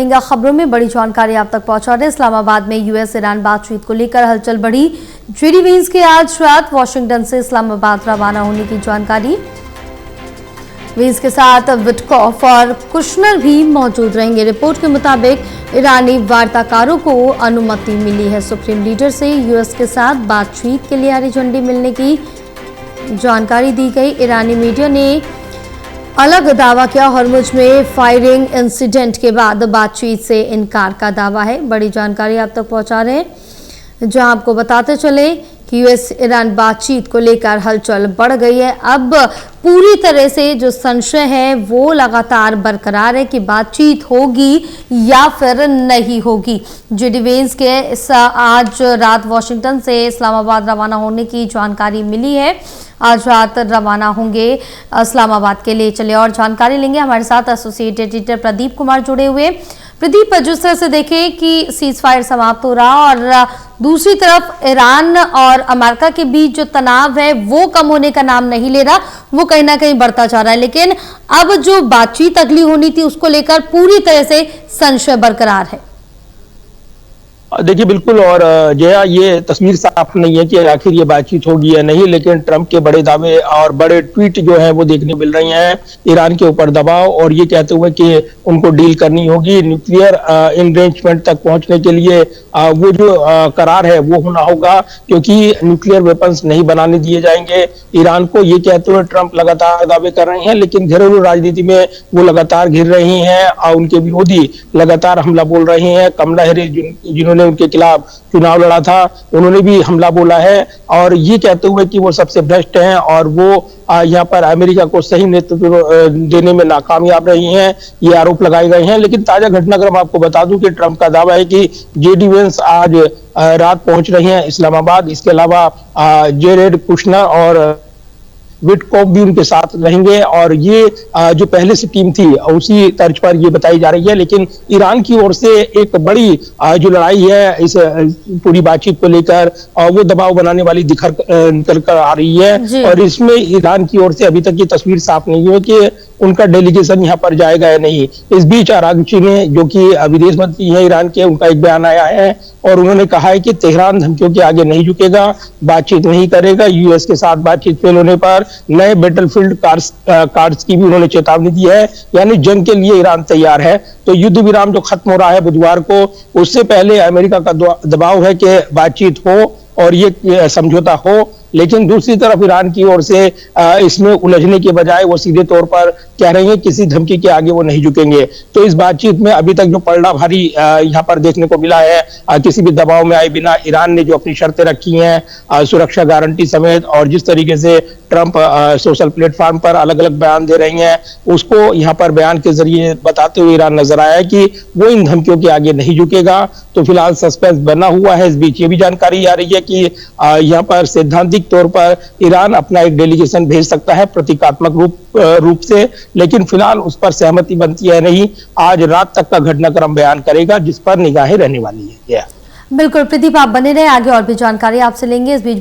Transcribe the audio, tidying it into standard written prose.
खबरों में बड़ी जानकारी आप तक पहुंचा रहे। इस्लामाबाद में यूएस ईरान बातचीत को लेकर हलचल बढ़ी। जेडी वेंस के आज रात वाशिंगटन से इस्लामाबाद रवाना होने की जानकारी। वेंस के साथ विटकॉफ और कुशनर भी मौजूद रहेंगे। रिपोर्ट के मुताबिक ईरानी वार्ताकारों को अनुमति मिली है। सुप्रीम लीडर से यूएस के साथ बातचीत के लिए हरी झंडी मिलने की जानकारी दी गई। ईरानी मीडिया ने अलग दावा किया। हॉर्मुज में फायरिंग इंसिडेंट के बाद बातचीत से इनकार का दावा है। बड़ी जानकारी आप तक पहुंचा रहे हैं, जहां आपको बताते चले कि यूएस ईरान बातचीत को लेकर हलचल बढ़ गई है। अब पूरी तरह से जो संशय है वो लगातार बरकरार है कि बातचीत होगी या फिर नहीं होगी। जेडी वेंस के आज रात वाशिंगटन से इस्लामाबाद रवाना होने की जानकारी मिली है। आज रात रवाना होंगे इस्लामाबाद के लिए। चलिए और जानकारी लेंगे। हमारे साथ एसोसिएट एडिटर प्रदीप कुमार जुड़े हुए। प्रदीप, जिस तरह से देखें कि सीज फायर समाप्त हो रहा और दूसरी तरफ ईरान और अमेरिका के बीच जो तनाव है वो कम होने का नाम नहीं ले रहा, वो कहीं ना कहीं बढ़ता जा रहा है, लेकिन अब जो बातचीत अगली होनी थी उसको लेकर पूरी तरह से संशय बरकरार है। देखिए बिल्कुल, और जया ये तस्वीर साफ नहीं है कि आखिर ये बातचीत होगी या नहीं, लेकिन ट्रंप के बड़े दावे और बड़े ट्वीट जो है वो देखने मिल रही हैं। ईरान के ऊपर दबाव और ये कहते हुए कि उनको डील करनी होगी, न्यूक्लियर एनरिचमेंट तक पहुंचने के लिए वो जो करार है वो होना होगा, क्योंकि न्यूक्लियर वेपन्स नहीं बनाने दिए जाएंगे ईरान को। ये कहते हुए ट्रंप लगातार दावे कर रहे हैं, लेकिन घरेलू राजनीति में वो लगातार घिर रही हैं और उनके विरोधी लगातार हमला बोल रहे हैं। कमला हैरिस जिन्होंने उनके खिलाफ चुनाव लड़ा था, उन्होंने भी हमला बोला है और ये कहते हुए कि वो सबसे भ्रष्ट हैं और वो यहाँ पर अमेरिका को सही नेतृत्व देने में नाकामयाब रही हैं, ये आरोप लगाए गए हैं। लेकिन ताजा घटनाक्रम आपको बता दूं कि ट्रंप का दावा है कि जेडी वेंस आज रात पहुंच रही हैं इस्लामाबाद। इसके अलावा जेरेड कुशनर और विटकॉफ भी उनके साथ रहेंगे और ये जो पहले से टीम थी उसी तर्ज पर ये बताई जा रही है। लेकिन ईरान की ओर से एक बड़ी जो लड़ाई है इस पूरी बातचीत को लेकर वो दबाव बनाने वाली निकल कर आ रही है और इसमें ईरान की ओर से अभी तक ये तस्वीर साफ नहीं है कि उनका डेलीगेशन यहाँ पर जाएगा या नहीं। इस बीच अरागची ने, जो कि विदेश मंत्री है ईरान के, उनका एक बयान आया है और उन्होंने कहा है कि तेहरान धमकियों के आगे नहीं झुकेगा, बातचीत नहीं करेगा। यूएस के साथ बातचीत फेल होने पर नए बैटलफील्ड कार्ड्स की भी उन्होंने चेतावनी दी है, यानी जंग के लिए ईरान तैयार है। तो युद्ध विराम जो खत्म हो रहा है बुधवार को, उससे पहले अमेरिका का दबाव है कि बातचीत हो और ये समझौता हो। लेकिन दूसरी तरफ ईरान की ओर से इसमें उलझने के बजाय वो सीधे तौर पर कह रहे हैं किसी धमकी के आगे वो नहीं झुकेंगे। तो इस बातचीत में अभी तक जो पलड़ा भारी यहाँ पर देखने को मिला है, किसी भी दबाव में आए बिना ईरान ने जो अपनी शर्तें रखी हैं सुरक्षा गारंटी समेत, और जिस तरीके से ट्रंप सोशल प्लेटफॉर्म पर अलग अलग बयान दे रही हैं, उसको यहाँ पर बयान के जरिए बताते हुए ईरान नजर आया कि वो इन धमकियों के आगे नहीं झुकेगा। तो फिलहाल सस्पेंस बना हुआ है। इस बीच ये भी जानकारी आ रही है कि यहाँ पर सैद्धांतिक तौर पर ईरान अपना एक डेलीगेशन भेज सकता है प्रतीकात्मक रूप से, लेकिन फिलहाल उस पर सहमति बनती है नहीं। आज रात तक का घटनाक्रम बयान करेगा जिस पर निगाहें रहने वाली है। बिल्कुल प्रदीप, आप बने रहे, आगे और भी जानकारी आपसे लेंगे। इस बीच